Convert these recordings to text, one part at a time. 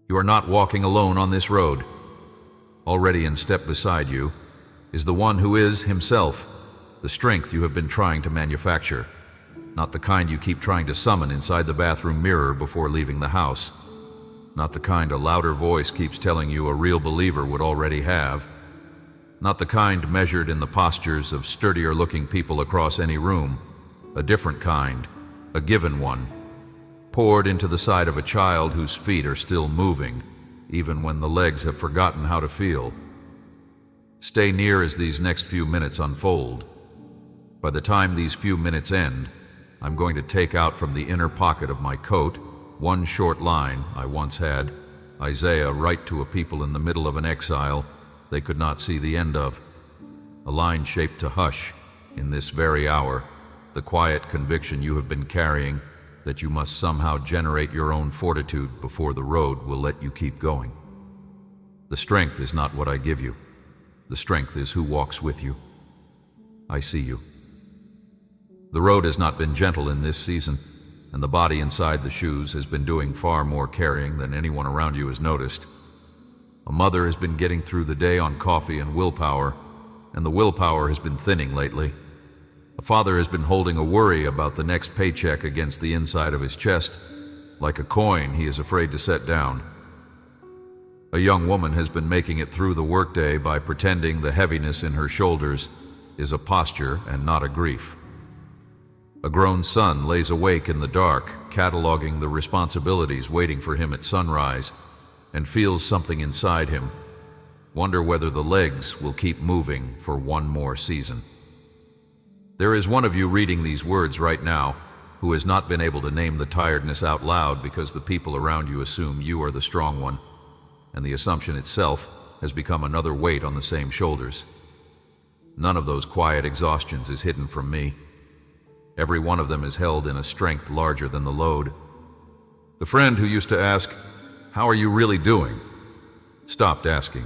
You are not walking alone on this road. Already in step beside you is the one who is himself the strength you have been trying to manufacture, not the kind you keep trying to summon inside the bathroom mirror before leaving the house, not the kind a louder voice keeps telling you a real believer would already have, not the kind measured in the postures of sturdier-looking people across any room, a different kind, a given one, poured into the side of a child whose feet are still moving, even when the legs have forgotten how to feel. Stay near as these next few minutes unfold. By the time these few minutes end, I'm going to take out from the inner pocket of my coat one short line I once had Isaiah write to a people in the middle of an exile they could not see the end of. A line shaped to hush, in this very hour, the quiet conviction you have been carrying that you must somehow generate your own fortitude before the road will let you keep going. The strength is not what I give you. The strength is who walks with you. I see you. The road has not been gentle in this season, and the body inside the shoes has been doing far more carrying than anyone around you has noticed. A mother has been getting through the day on coffee and willpower, and the willpower has been thinning lately. A father has been holding a worry about the next paycheck against the inside of his chest, like a coin he is afraid to set down. A young woman has been making it through the workday by pretending the heaviness in her shoulders is a posture and not a grief. A grown son lays awake in the dark, cataloging the responsibilities waiting for him at sunrise, and feels something inside him. Wonder whether the legs will keep moving for one more season. There is one of you reading these words right now who has not been able to name the tiredness out loud because the people around you assume you are the strong one, and the assumption itself has become another weight on the same shoulders. None of those quiet exhaustions is hidden from me. Every one of them is held in a strength larger than the load. The friend who used to ask, "How are you really doing?" stopped asking.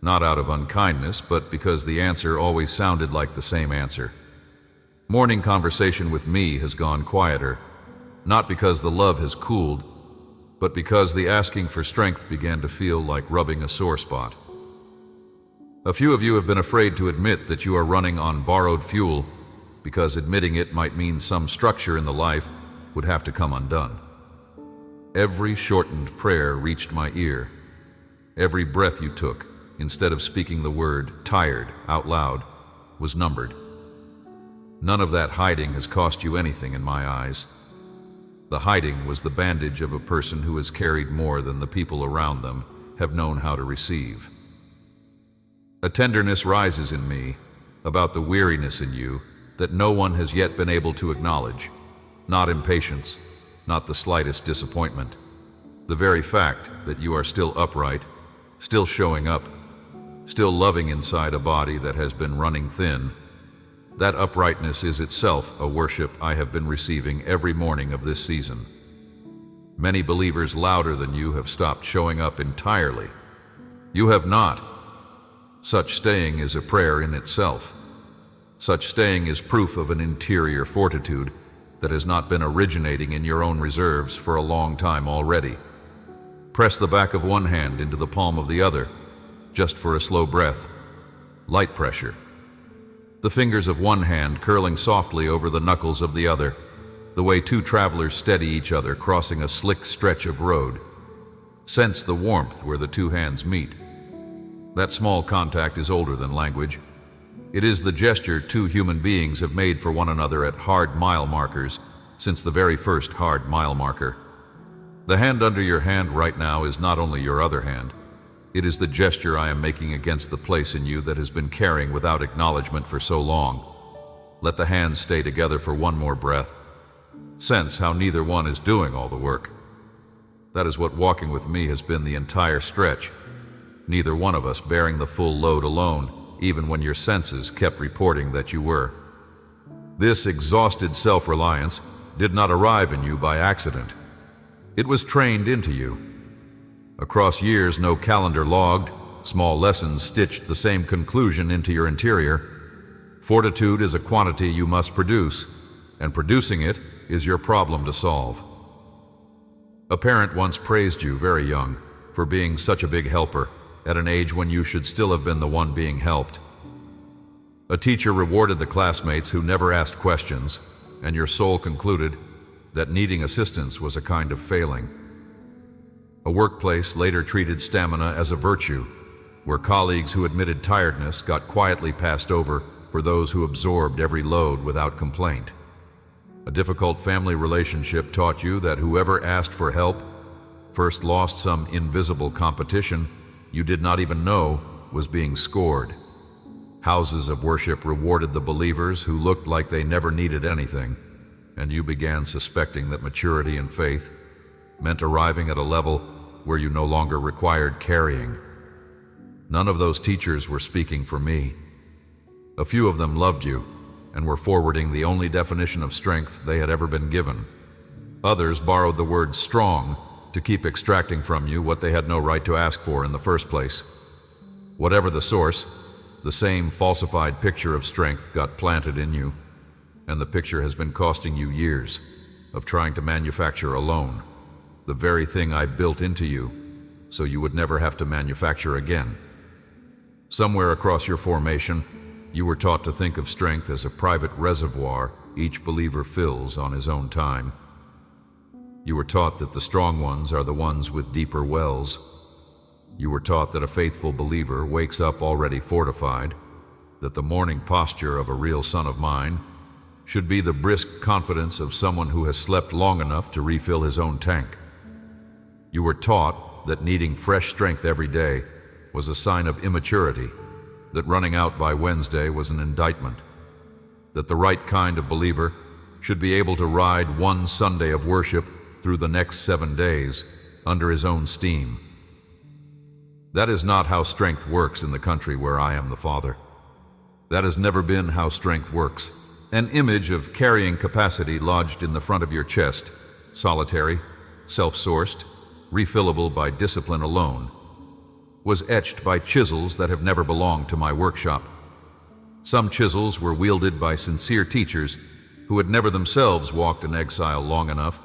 Not out of unkindness, but because the answer always sounded like the same answer. Morning conversation with me has gone quieter, not because the love has cooled, but because the asking for strength began to feel like rubbing a sore spot. A few of you have been afraid to admit that you are running on borrowed fuel, because admitting it might mean some structure in the life would have to come undone. Every shortened prayer reached my ear. Every breath you took, instead of speaking the word "tired" out loud, was numbered. None of that hiding has cost you anything in my eyes. The hiding was the bandage of a person who has carried more than the people around them have known how to receive. A tenderness rises in me about the weariness in you that no one has yet been able to acknowledge. Not impatience, not the slightest disappointment. The very fact that you are still upright, still showing up, still loving inside a body that has been running thin. That uprightness is itself a worship I have been receiving every morning of this season. Many believers louder than you have stopped showing up entirely. You have not. Such staying is a prayer in itself. Such staying is proof of an interior fortitude that has not been originating in your own reserves for a long time already. Press the back of one hand into the palm of the other, just for a slow breath. Light pressure. The fingers of one hand curling softly over the knuckles of the other, the way two travelers steady each other crossing a slick stretch of road. Sense the warmth where the two hands meet. That small contact is older than language. It is the gesture two human beings have made for one another at hard mile markers since the very first hard mile marker. The hand under your hand right now is not only your other hand. It is the gesture I am making against the place in you that has been carrying without acknowledgement for so long. Let the hands stay together for one more breath. Sense how neither one is doing all the work. That is what walking with me has been the entire stretch. Neither one of us bearing the full load alone, even when your senses kept reporting that you were. This exhausted self-reliance did not arrive in you by accident. It was trained into you. Across years no calendar logged, small lessons stitched the same conclusion into your interior. Fortitude is a quantity you must produce, and producing it is your problem to solve. A parent once praised you very young for being such a big helper at an age when you should still have been the one being helped. A teacher rewarded the classmates who never asked questions, and your soul concluded that needing assistance was a kind of failing. A workplace later treated stamina as a virtue, where colleagues who admitted tiredness got quietly passed over for those who absorbed every load without complaint. A difficult family relationship taught you that whoever asked for help first lost some invisible competition you did not even know was being scored. Houses of worship rewarded the believers who looked like they never needed anything, and you began suspecting that maturity in faith meant arriving at a level where you no longer required carrying. None of those teachers were speaking for me. A few of them loved you and were forwarding the only definition of strength they had ever been given. Others borrowed the word strong to keep extracting from you what they had no right to ask for in the first place. Whatever the source, the same falsified picture of strength got planted in you, and the picture has been costing you years of trying to manufacture alone the very thing I built into you so you would never have to manufacture again. Somewhere across your formation, you were taught to think of strength as a private reservoir each believer fills on his own time. You were taught that the strong ones are the ones with deeper wells. You were taught that a faithful believer wakes up already fortified, that the morning posture of a real son of mine should be the brisk confidence of someone who has slept long enough to refill his own tank. You were taught that needing fresh strength every day was a sign of immaturity, that running out by Wednesday was an indictment, that the right kind of believer should be able to ride one Sunday of worship through the next 7 days under his own steam. That is not how strength works in the country where I am the Father. That has never been how strength works. An image of carrying capacity lodged in the front of your chest, solitary, self-sourced, refillable by discipline alone, was etched by chisels that have never belonged to my workshop. Some chisels were wielded by sincere teachers who had never themselves walked in exile long enough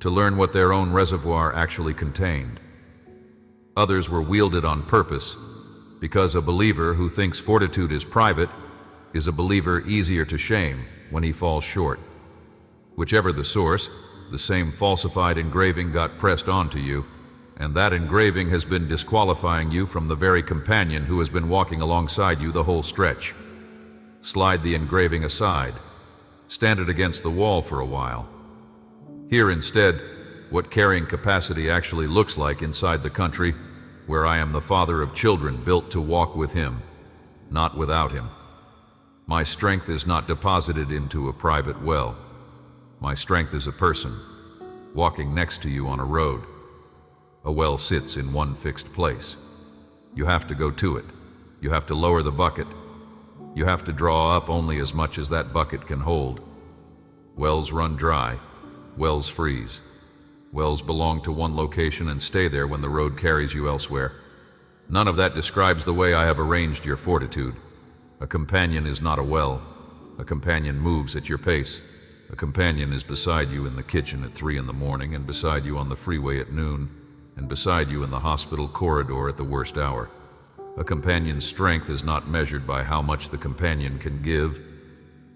to learn what their own reservoir actually contained. Others were wielded on purpose, because a believer who thinks fortitude is private is a believer easier to shame when he falls short. Whichever the source, the same falsified engraving got pressed onto you, and that engraving has been disqualifying you from the very companion who has been walking alongside you the whole stretch. Slide the engraving aside. Stand it against the wall for a while. Hear instead what carrying capacity actually looks like inside the country where I am the father of children built to walk with him, not without him. My strength is not deposited into a private well. My strength is a person walking next to you on a road. A well sits in one fixed place. You have to go to it. You have to lower the bucket. You have to draw up only as much as that bucket can hold. Wells run dry. Wells freeze. Wells belong to one location and stay there when the road carries you elsewhere. None of that describes the way I have arranged your fortitude. A companion is not a well. A companion moves at your pace. A companion is beside you in the kitchen at 3 in the morning, and beside you on the freeway at noon, and beside you in the hospital corridor at the worst hour. A companion's strength is not measured by how much the companion can give.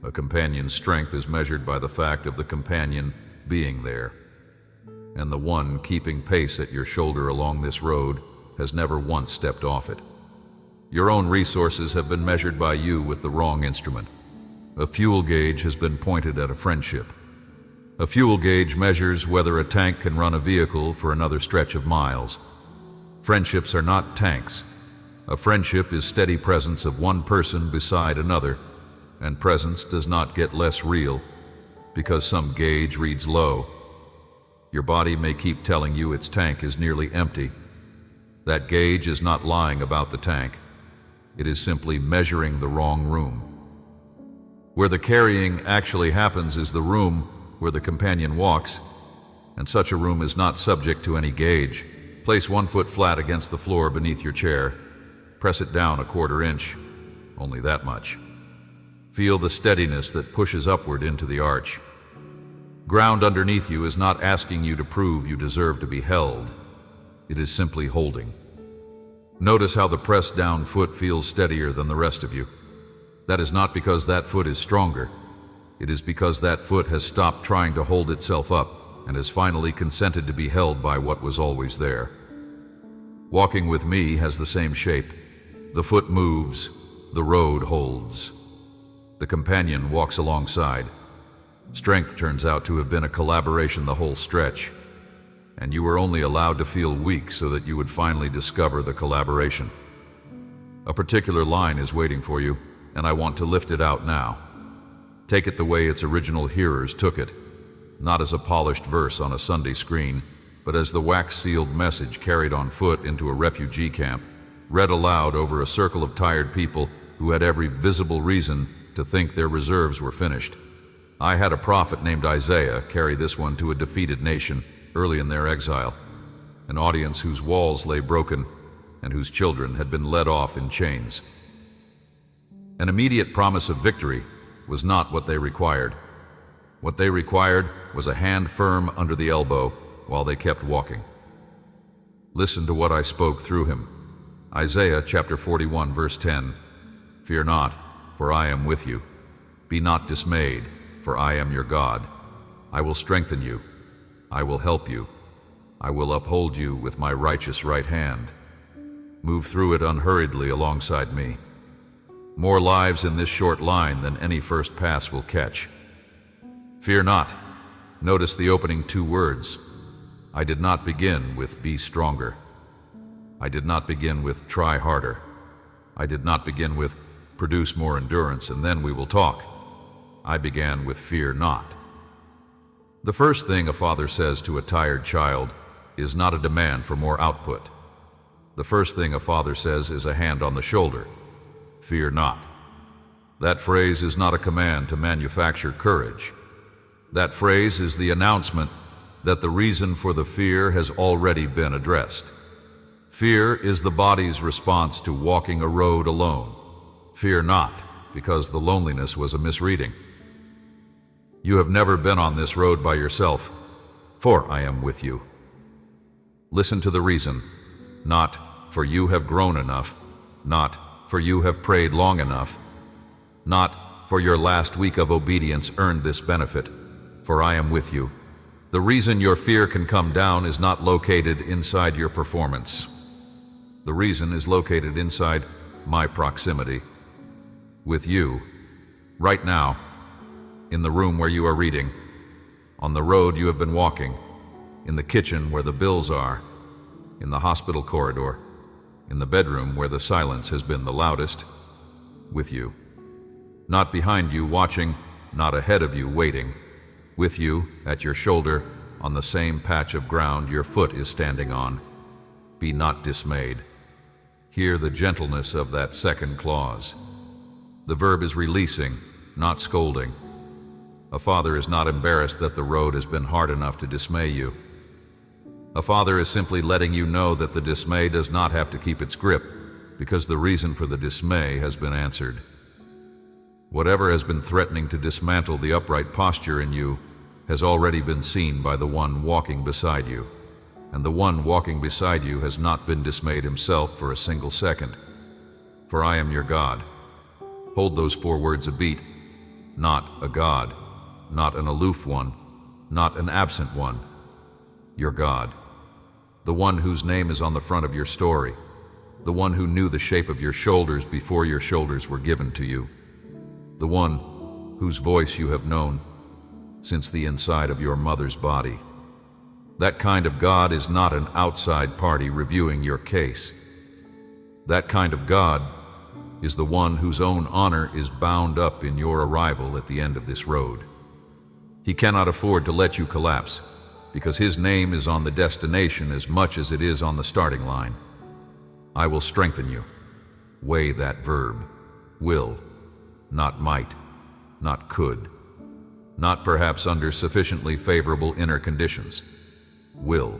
A companion's strength is measured by the fact of the companion being there. And the one keeping pace at your shoulder along this road has never once stepped off it. Your own resources have been measured by you with the wrong instrument. A fuel gauge has been pointed at a friendship. A fuel gauge measures whether a tank can run a vehicle for another stretch of miles. Friendships are not tanks. A friendship is steady presence of one person beside another, and presence does not get less real because some gauge reads low. Your body may keep telling you its tank is nearly empty. That gauge is not lying about the tank. It is simply measuring the wrong room. Where the carrying actually happens is the room where the companion walks, and such a room is not subject to any gauge. Place 1 foot flat against the floor beneath your chair. Press it down 1/4 inch, only that much. Feel the steadiness that pushes upward into the arch. Ground underneath you is not asking you to prove you deserve to be held. It is simply holding. Notice how the pressed down foot feels steadier than the rest of you. That is not because that foot is stronger. It is because that foot has stopped trying to hold itself up and has finally consented to be held by what was always there. Walking with me has the same shape. The foot moves, the road holds. The companion walks alongside. Strength turns out to have been a collaboration the whole stretch, and you were only allowed to feel weak so that you would finally discover the collaboration. A particular line is waiting for you, and I want to lift it out now. Take it the way its original hearers took it, not as a polished verse on a Sunday screen, but as the wax-sealed message carried on foot into a refugee camp, read aloud over a circle of tired people who had every visible reason to think their reserves were finished. I had a prophet named Isaiah carry this one to a defeated nation early in their exile, an audience whose walls lay broken and whose children had been led off in chains. An immediate promise of victory was not what they required. What they required was a hand firm under the elbow while they kept walking. Listen to what I spoke through him. Isaiah chapter 41, verse 10. Fear not, for I am with you. Be not dismayed, for I am your God. I will strengthen you. I will help you. I will uphold you with my righteous right hand. Move through it unhurriedly alongside me. More lives in this short line than any first pass will catch. Fear not. Notice the opening two words. I did not begin with be stronger. I did not begin with try harder. I did not begin with produce more endurance and then we will talk. I began with fear not. The first thing a father says to a tired child is not a demand for more output. The first thing a father says is a hand on the shoulder. Fear not. That phrase is not a command to manufacture courage. That phrase is the announcement that the reason for the fear has already been addressed. Fear is the body's response to walking a road alone. Fear not, because the loneliness was a misreading. You have never been on this road by yourself, for I am with you. Listen to the reason, not for you have grown enough, not for you have prayed long enough, not for your last week of obedience earned this benefit, for I am with you. The reason your fear can come down is not located inside your performance. The reason is located inside my proximity. With you, right now, in the room where you are reading, on the road you have been walking, in the kitchen where the bills are, in the hospital corridor, in the bedroom where the silence has been the loudest, with you. Not behind you watching, not ahead of you waiting, with you at your shoulder on the same patch of ground your foot is standing on. Be not dismayed. Hear the gentleness of that second clause. The verb is releasing, not scolding. A father is not embarrassed that the road has been hard enough to dismay you. A father is simply letting you know that the dismay does not have to keep its grip, because the reason for the dismay has been answered. Whatever has been threatening to dismantle the upright posture in you has already been seen by the one walking beside you, and the one walking beside you has not been dismayed himself for a single second. For I am your God. Hold those 4 words a beat. Not a God, not an aloof one, not an absent one. Your God. The one whose name is on the front of your story. The one who knew the shape of your shoulders before your shoulders were given to you. The one whose voice you have known since the inside of your mother's body. That kind of God is not an outside party reviewing your case. That kind of God is the one whose own honor is bound up in your arrival at the end of this road. He cannot afford to let you collapse, because his name is on the destination as much as it is on the starting line. I will strengthen you. Weigh that verb. Will, not might, not could, not perhaps under sufficiently favorable inner conditions. Will.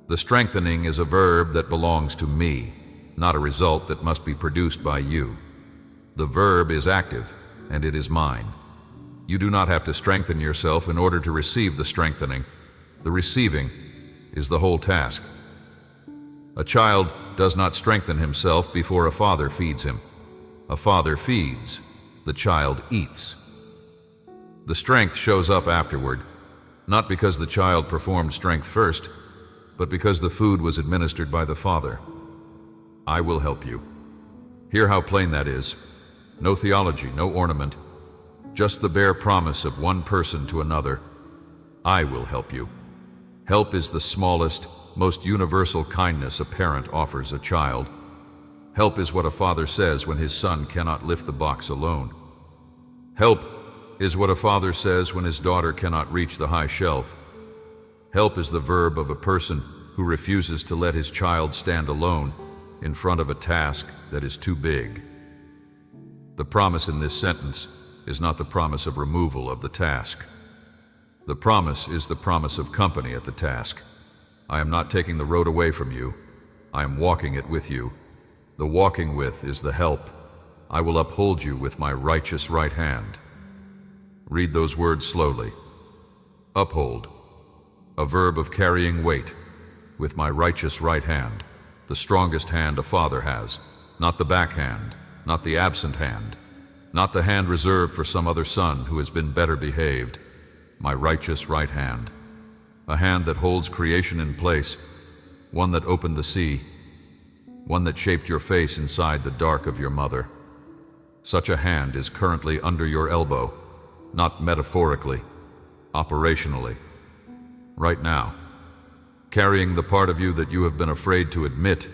The strengthening is a verb that belongs to me, not a result that must be produced by you. The verb is active, and it is mine. You do not have to strengthen yourself in order to receive the strengthening. The receiving is the whole task. A child does not strengthen himself before a father feeds him. A father feeds, the child eats. The strength shows up afterward, not because the child performed strength first, but because the food was administered by the father. I will help you. Hear how plain that is. No theology, no ornament, just the bare promise of one person to another. I will help you. Help is the smallest, most universal kindness a parent offers a child. Help is what a father says when his son cannot lift the box alone. Help is what a father says when his daughter cannot reach the high shelf. Help is the verb of a person who refuses to let his child stand alone in front of a task that is too big. The promise in this sentence is not the promise of removal of the task. The promise is the promise of company at the task. I am not taking the road away from you. I am walking it with you. The walking with is the help. I will uphold you with my righteous right hand. Read those words slowly. Uphold, a verb of carrying weight, with my righteous right hand, the strongest hand a father has, not the backhand, not the absent hand, not the hand reserved for some other son who has been better behaved. My righteous right hand, a hand that holds creation in place, one that opened the sea, one that shaped your face inside the dark of your mother. Such a hand is currently under your elbow, not metaphorically, operationally, right now, carrying the part of you that you have been afraid to admit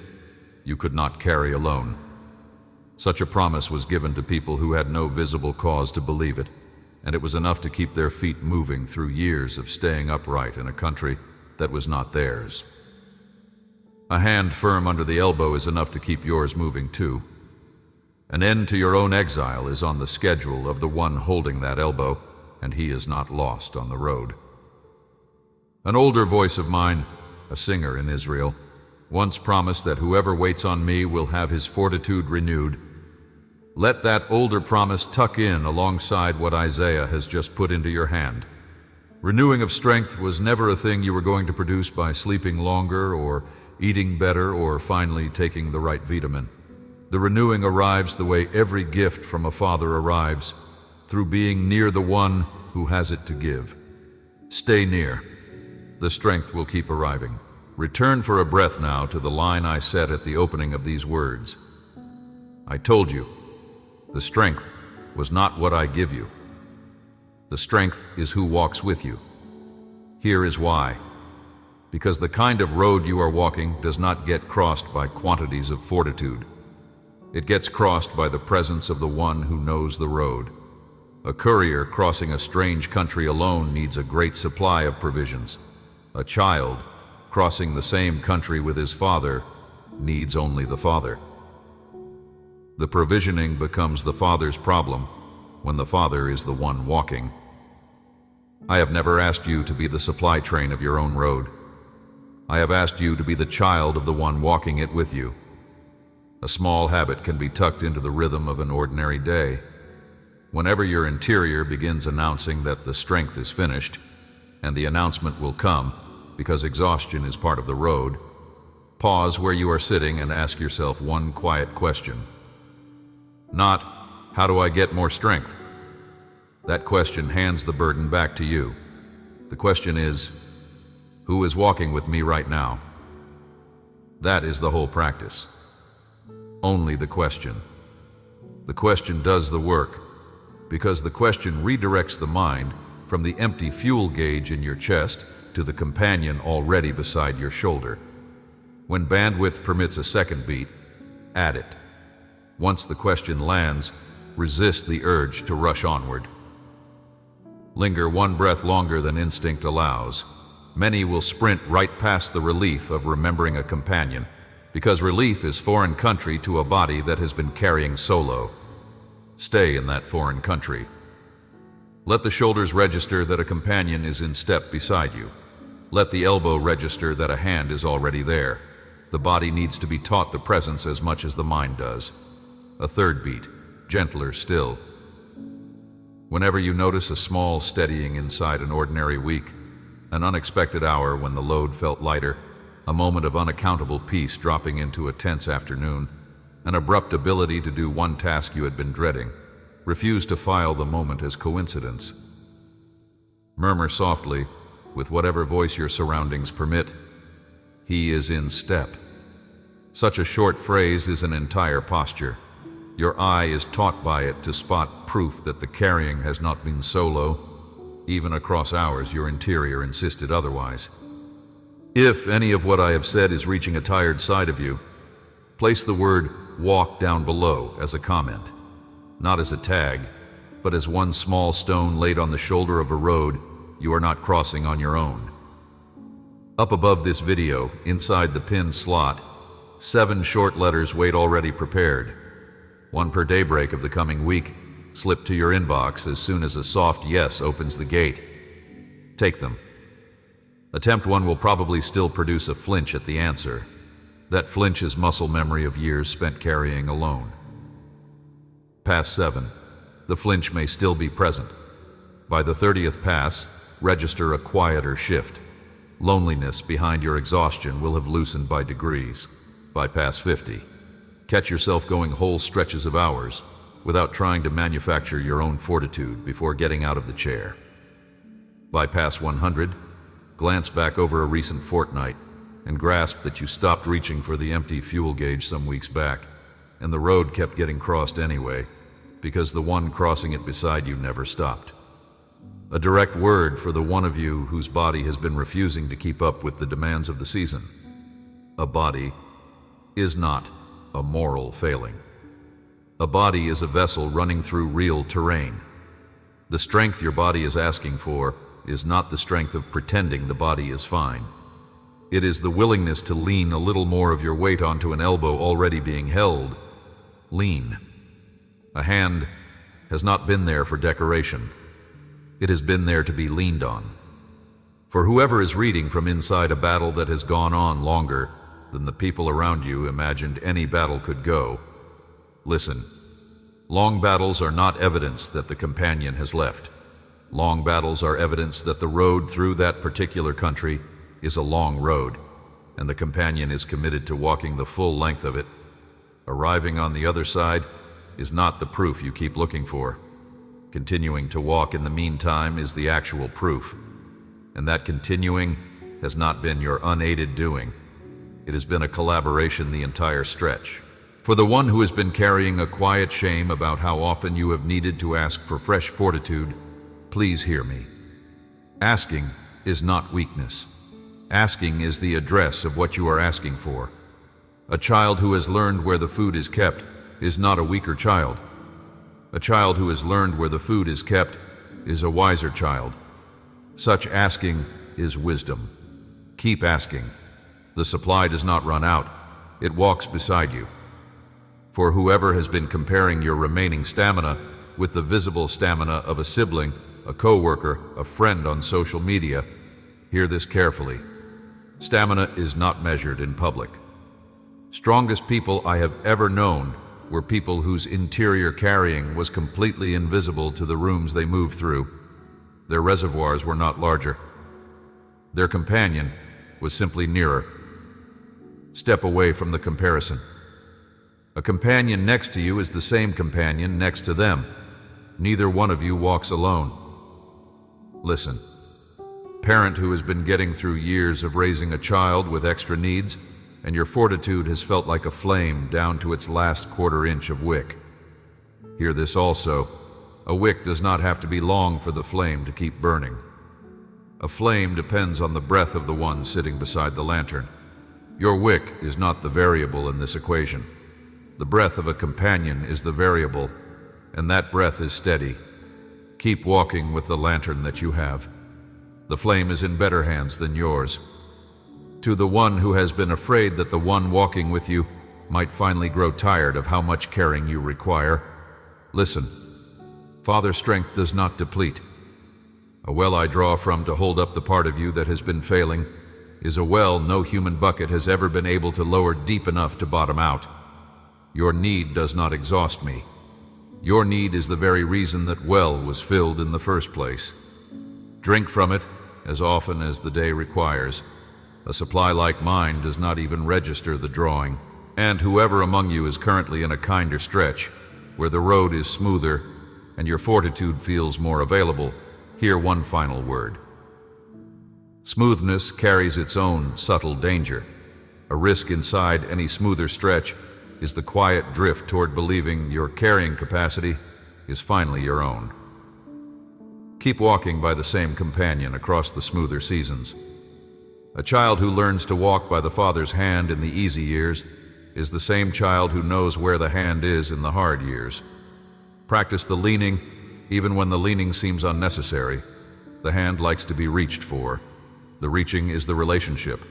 you could not carry alone. Such a promise was given to people who had no visible cause to believe it, and it was enough to keep their feet moving through years of staying upright in a country that was not theirs. A hand firm under the elbow is enough to keep yours moving too. An end to your own exile is on the schedule of the one holding that elbow, and he is not lost on the road. An older voice of mine, a singer in Israel, once promised that whoever waits on me will have his fortitude renewed. Let that older promise tuck in alongside what Isaiah has just put into your hand. Renewing of strength was never a thing you were going to produce by sleeping longer or eating better or finally taking the right vitamin. The renewing arrives the way every gift from a father arrives, through being near the one who has it to give. Stay near. The strength will keep arriving. Return for a breath now to the line I said at the opening of these words. I told you, the strength was not what I give you. The strength is who walks with you. Here is why. Because the kind of road you are walking does not get crossed by quantities of fortitude. It gets crossed by the presence of the one who knows the road. A courier crossing a strange country alone needs a great supply of provisions. A child crossing the same country with his father needs only the father. The provisioning becomes the father's problem when the father is the one walking. I have never asked you to be the supply train of your own road. I have asked you to be the child of the one walking it with you. A small habit can be tucked into the rhythm of an ordinary day. Whenever your interior begins announcing that the strength is finished, and the announcement will come because exhaustion is part of the road, pause where you are sitting and ask yourself one quiet question. Not, how do I get more strength? That question hands the burden back to you. The question is, who is walking with me right now? That is the whole practice. Only the question. The question does the work, because the question redirects the mind from the empty fuel gauge in your chest to the companion already beside your shoulder. When bandwidth permits a second beat, add it. Once the question lands, resist the urge to rush onward. Linger one breath longer than instinct allows. Many will sprint right past the relief of remembering a companion, because relief is foreign country to a body that has been carrying solo. Stay in that foreign country. Let the shoulders register that a companion is in step beside you. Let the elbow register that a hand is already there. The body needs to be taught the presence as much as the mind does. A third beat, gentler still. Whenever you notice a small steadying inside an ordinary week, an unexpected hour when the load felt lighter, a moment of unaccountable peace dropping into a tense afternoon, an abrupt ability to do one task you had been dreading, refuse to file the moment as coincidence. Murmur softly, with whatever voice your surroundings permit, "He is in step." Such a short phrase is an entire posture. Your eye is taught by it to spot proof that the carrying has not been solo. Even across hours, your interior insisted otherwise. If any of what I have said is reaching a tired side of you, place the word "walk" down below as a comment, not as a tag, but as one small stone laid on the shoulder of a road you are not crossing on your own. Up above this video, inside the pinned slot, 7 short letters wait already prepared. One per daybreak of the coming week, slip to your inbox as soon as a soft yes opens the gate. Take them. Attempt one will probably still produce a flinch at the answer. That flinch is muscle memory of years spent carrying alone. Pass 7. The flinch may still be present. By the 30th pass, register a quieter shift. Loneliness behind your exhaustion will have loosened by degrees. By pass 50, catch yourself going whole stretches of hours without trying to manufacture your own fortitude before getting out of the chair. By pass 100, glance back over a recent fortnight and grasp that you stopped reaching for the empty fuel gauge some weeks back, and the road kept getting crossed anyway, because the one crossing it beside you never stopped. A direct word for the one of you whose body has been refusing to keep up with the demands of the season. A body is not a moral failing. A body is a vessel running through real terrain. The strength your body is asking for is not the strength of pretending the body is fine. It is the willingness to lean a little more of your weight onto an elbow already being held. Lean. A hand has not been there for decoration. It has been there to be leaned on. For whoever is reading from inside a battle that has gone on longer than the people around you imagined any battle could go, listen. Long battles are not evidence that the companion has left. Long battles are evidence that the road through that particular country is a long road, and the companion is committed to walking the full length of it. Arriving on the other side is not the proof you keep looking for. Continuing to walk in the meantime is the actual proof, and that continuing has not been your unaided doing. It has been a collaboration the entire stretch. For the one who has been carrying a quiet shame about how often you have needed to ask for fresh fortitude, please hear me. Asking is not weakness. Asking is the address of what you are asking for. A child who has learned where the food is kept is not a weaker child. A child who has learned where the food is kept is a wiser child. Such asking is wisdom. Keep asking. The supply does not run out. It walks beside you. For whoever has been comparing your remaining stamina with the visible stamina of a sibling, a coworker, a friend on social media, hear this carefully. Stamina is not measured in public. Strongest people I have ever known were people whose interior carrying was completely invisible to the rooms they moved through. Their reservoirs were not larger. Their companion was simply nearer. Step away from the comparison. A companion next to you is the same companion next to them. Neither one of you walks alone. Listen. Parent who has been getting through years of raising a child with extra needs, and your fortitude has felt like a flame down to its last quarter-inch of wick. Hear this also. A wick does not have to be long for the flame to keep burning. A flame depends on the breath of the one sitting beside the lantern. Your wick is not the variable in this equation. The breath of a companion is the variable, and that breath is steady. Keep walking with the lantern that you have. The flame is in better hands than yours. To the one who has been afraid that the one walking with you might finally grow tired of how much caring you require, listen. Father strength does not deplete. A well I draw from to hold up the part of you that has been failing is a well no human bucket has ever been able to lower deep enough to bottom out. Your need does not exhaust me. Your need is the very reason that well was filled in the first place. Drink from it as often as the day requires. A supply like mine does not even register the drawing. And whoever among you is currently in a kinder stretch, where the road is smoother and your fortitude feels more available, hear one final word. Smoothness carries its own subtle danger. A risk inside any smoother stretch is the quiet drift toward believing your carrying capacity is finally your own. Keep walking by the same companion across the smoother seasons. A child who learns to walk by the Father's hand in the easy years is the same child who knows where the hand is in the hard years. Practice the leaning even when the leaning seems unnecessary. The hand likes to be reached for. The reaching is the relationship.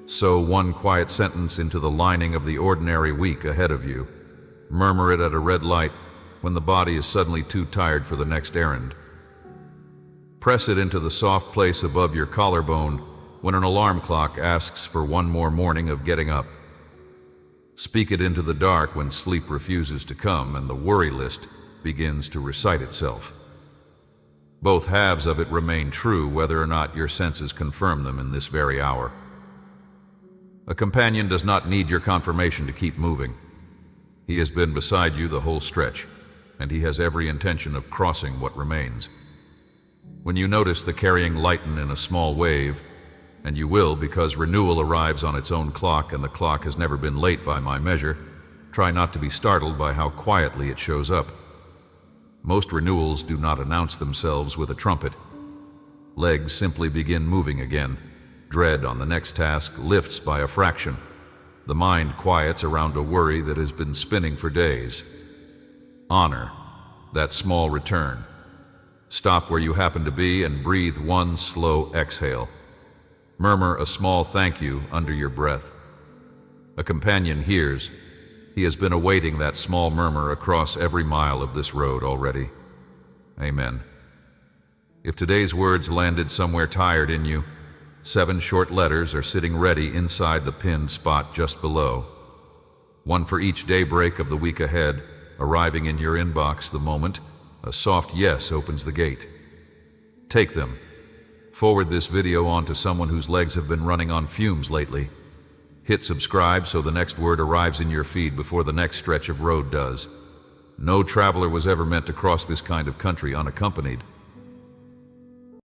Sow one quiet sentence into the lining of the ordinary week ahead of you. Murmur it at a red light when the body is suddenly too tired for the next errand. Press it into the soft place above your collarbone when an alarm clock asks for one more morning of getting up. Speak it into the dark when sleep refuses to come and the worry list begins to recite itself. Both halves of it remain true whether or not your senses confirm them in this very hour. A companion does not need your confirmation to keep moving. He has been beside you the whole stretch, and he has every intention of crossing what remains. When you notice the carrying lighten in a small wave, and you will because renewal arrives on its own clock and the clock has never been late by my measure, try not to be startled by how quietly it shows up. Most renewals do not announce themselves with a trumpet. Legs simply begin moving again. Dread on the next task lifts by a fraction. The mind quiets around a worry that has been spinning for days. Honor that small return. Stop where you happen to be and breathe one slow exhale. Murmur a small thank you under your breath. A companion hears. He has been awaiting that small murmur across every mile of this road already. Amen. If today's words landed somewhere tired in you, 7 short letters are sitting ready inside the pinned spot just below. One for each daybreak of the week ahead, arriving in your inbox the moment a soft yes opens the gate. Take them. Forward this video on to someone whose legs have been running on fumes lately. Hit subscribe so the next word arrives in your feed before the next stretch of road does. No traveler was ever meant to cross this kind of country unaccompanied.